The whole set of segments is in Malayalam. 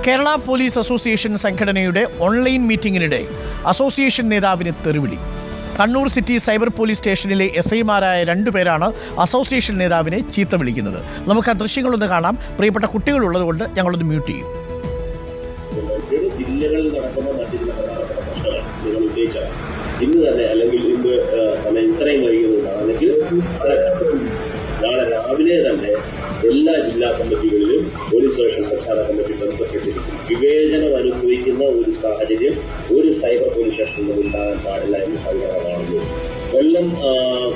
കേരള പോലീസ് അസോസിയേഷൻ സംഘടനയുടെ ഓൺലൈൻ മീറ്റിംഗിനിടെ അസോസിയേഷൻ നേതാവിന് തെറിവിളി. കണ്ണൂർ സിറ്റി സൈബർ പോലീസ് സ്റ്റേഷനിലെ SI-മാരായ 2 പേരാണ് അസോസിയേഷൻ നേതാവിനെ ചീത്ത വിളിക്കുന്നത്. നമുക്ക് ആ ദൃശ്യങ്ങളൊന്ന് കാണാം. പ്രിയപ്പെട്ട കുട്ടികളുള്ളതുകൊണ്ട് ഞങ്ങളൊന്ന് മ്യൂട്ട് ചെയ്യും. ജില്ലകളിൽ നടക്കുന്ന മറ്റു ചില പ്രധാനപ്പെട്ട പ്രശ്നങ്ങൾ നിങ്ങൾ ഉന്നയിച്ചാൽ ഇന്ന് തന്നെ അല്ലെങ്കിൽ ഇന്ന് സമയം ഇത്രയും വൈകുന്നതാണെങ്കിൽ നാളെ രാവിലെ തന്നെ എല്ലാ ജില്ലാ കമ്മിറ്റികളിലും പോലീസ് സ്റ്റേഷൻ സംസ്ഥാന കമ്മിറ്റി ബന്ധപ്പെട്ടിരിക്കും. വിവേചനം അനുഭവിക്കുന്ന ഒരു സാഹചര്യം ഒരു സൈബർ പോലീസ് സ്റ്റേഷനിൽ ഉണ്ടാകാൻ പാടില്ല എന്ന് സംഘടന കാണുന്നു.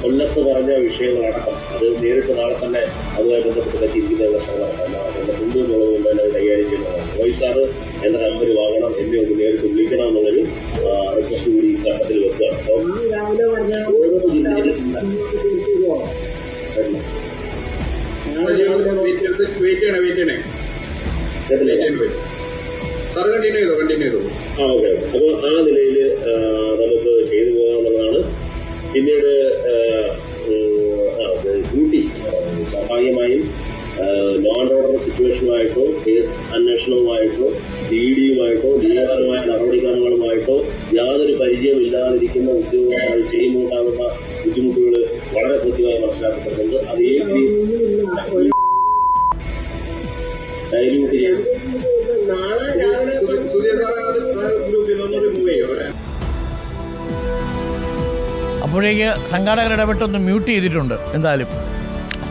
കൊല്ലത്ത് പറഞ്ഞ വിഷയങ്ങളടക്കം അത് നേരിട്ട് നാളെ തന്നെ അതുമായി ബന്ധപ്പെട്ട് ചിന്തിക്കുന്ന സംഘടന മുമ്പ് എന്നുള്ളതുകൊണ്ട് തന്നെ കൈകാര്യം ചെയ്യുന്നതാണ്. വോയിസാറ് എന്ന നമ്പർ വാങ്ങണം, എന്നെ ഒന്ന് നേരിട്ട് വിളിക്കണം എന്നുള്ളൊരു റിക്വസ്റ്റ് കൂടി ഈ ഘട്ടത്തിൽ വെക്കുക. ഓക്കെ, അപ്പോൾ ആ നിലയിൽ നമുക്ക് ചെയ്തു പോകാമെന്നുള്ളതാണ്. പിന്നീട് ഡ്യൂട്ടി സ്വാഭാവികമായും നോൺ ഓർഡർ സിറ്റുവേഷനുമായിട്ടോ കേസ് അന്വേഷണവുമായിട്ടോ CID-യുമായിട്ടോ നിയമപരമായ നടപടിക്രമങ്ങളുമായിട്ടോ യാതൊരു പരിചയമില്ലാതിരിക്കുന്ന ഉദ്യോഗസ്ഥർ ചെയ്യുമ്പോണ്ടാകുന്ന ബുദ്ധിമുട്ടുകൾ വളരെ കൃത്യമായി മനസ്സിലാക്കപ്പെടുന്നുണ്ട്. അത് ഡയലൂട്ട് ചെയ്യും. അപ്പോഴേക്ക് സംഘാടകർ ഇടപെട്ടൊന്ന് മ്യൂട്ട് ചെയ്തിട്ടുണ്ട്. എന്തായാലും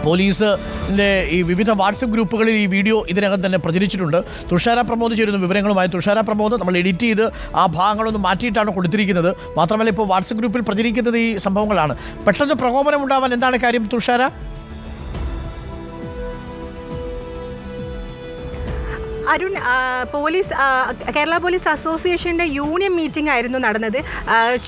പോലീസിൻ്റെ ഈ വിവിധ വാട്സപ്പ് ഗ്രൂപ്പുകളിൽ ഈ വീഡിയോ ഇതിനകം തന്നെ പ്രചരിച്ചിട്ടുണ്ട്. തുഷാര പ്രമോദ് ചേരുന്ന വിവരങ്ങളുമായി. തുഷാര പ്രമോദ്, നമ്മൾ എഡിറ്റ് ചെയ്ത് ആ ഭാഗങ്ങളൊന്ന് മാറ്റിയിട്ടാണ് കൊടുത്തിരിക്കുന്നത്. മാത്രമല്ല ഇപ്പോൾ വാട്സപ്പ് ഗ്രൂപ്പിൽ പ്രചരിക്കുന്നത് ഈ സംഭവങ്ങളാണ്. പെട്ടെന്ന് പ്രകോപനം ഉണ്ടാവാൻ എന്താണ് കാര്യം തുഷാര? അരുൺ, കേരള പോലീസ് അസോസിയേഷൻ്റെ യൂണിയൻ മീറ്റിംഗ് ആയിരുന്നു നടന്നത്.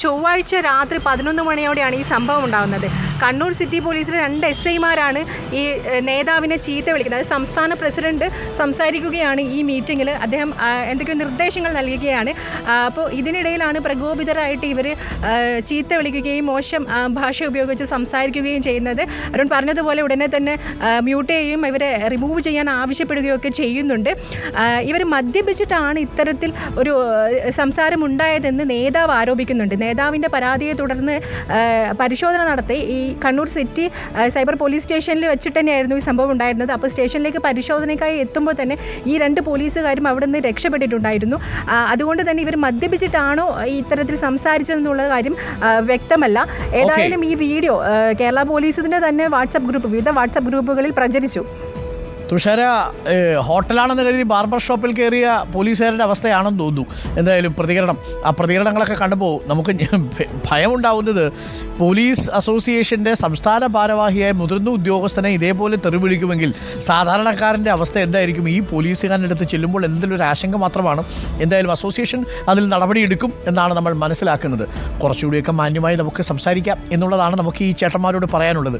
ചൊവ്വാഴ്ച രാത്രി 11 മണിയോടെയാണ് ഈ സംഭവം ഉണ്ടാകുന്നത്. കണ്ണൂർ സിറ്റി പോലീസിലെ 2 SI-മാരാണ് ഈ നേതാവിനെ ചീത്ത വിളിക്കുന്നത്. സംസ്ഥാന പ്രസിഡന്റ് സംസാരിക്കുകയാണ് ഈ മീറ്റിങ്ങിൽ. അദ്ദേഹം എന്തൊക്കെയോ നിർദ്ദേശങ്ങൾ നൽകുകയാണ്. അപ്പോൾ ഇതിനിടയിലാണ് പ്രകോപിതരായിട്ട് ഇവർ ചീത്ത വിളിക്കുകയും മോശം ഭാഷ ഉപയോഗിച്ച് സംസാരിക്കുകയും ചെയ്യുന്നത്. അരുൺ പറഞ്ഞതുപോലെ ഉടനെ തന്നെ മ്യൂട്ട് ചെയ്യുകയും ഇവരെ റിമൂവ് ചെയ്യാൻ ആവശ്യപ്പെടുകയൊക്കെ ചെയ്യുന്നുണ്ട്. ഇവർ മദ്യപിച്ചിട്ടാണ് ഇത്തരത്തിൽ ഒരു സംസാരമുണ്ടായതെന്ന് നേതാവ് ആരോപിക്കുന്നുണ്ട്. നേതാവിൻ്റെ പരാതിയെ തുടർന്ന് പരിശോധന നടത്തി ഈ കണ്ണൂർ സിറ്റി സൈബർ പോലീസ് സ്റ്റേഷനിൽ വെച്ചിട്ട് തന്നെയായിരുന്നു ഈ സംഭവം ഉണ്ടായിരുന്നത്. അപ്പോൾ സ്റ്റേഷനിലേക്ക് പരിശോധനയ്ക്കായി എത്തുമ്പോൾ തന്നെ ഈ 2 പോലീസുകാരും അവിടെ നിന്ന് രക്ഷപ്പെട്ടിട്ടുണ്ടായിരുന്നു. അതുകൊണ്ട് തന്നെ ഇവർ മദ്യപിച്ചിട്ടാണോ ഇത്തരത്തിൽ സംസാരിച്ചതെന്നുള്ള കാര്യം വ്യക്തമല്ല. ഏതായാലും ഈ വീഡിയോ കേരള പോലീസിൻ്റെ തന്നെ വിവിധ വാട്സപ്പ് ഗ്രൂപ്പുകളിൽ പ്രചരിച്ചു. തുഷാര, ഹോട്ടലാണെന്ന് കരുതി ബാർബർ ഷോപ്പിൽ കയറിയ പോലീസുകാരുടെ അവസ്ഥയാണെന്ന് തോന്നുന്നു. എന്തായാലും ആ പ്രതികരണങ്ങളൊക്കെ കണ്ടപ്പോൾ നമുക്ക് ഭയമുണ്ടാവുന്നത് പോലീസ് അസോസിയേഷൻ്റെ സംസ്ഥാന ഭാരവാഹിയായ മുതിർന്ന ഉദ്യോഗസ്ഥനെ ഇതേപോലെ തെറിവിളിക്കുമെങ്കിൽ സാധാരണക്കാരൻ്റെ അവസ്ഥ എന്തായിരിക്കും? ഈ പോലീസുകാരൻ്റെ അടുത്ത് ചെല്ലുമ്പോൾ എന്തെങ്കിലും ഒരു ആശങ്ക മാത്രമാണ്. എന്തായാലും അസോസിയേഷൻ അതിൽ നടപടിയെടുക്കും എന്നാണ് നമ്മൾ മനസ്സിലാക്കുന്നത്. കുറച്ചുകൂടിയൊക്കെ മാന്യമായി നമുക്ക് സംസാരിക്കാം എന്നുള്ളതാണ് നമുക്ക് ഈ ചേട്ടന്മാരോട് പറയാനുള്ളത്.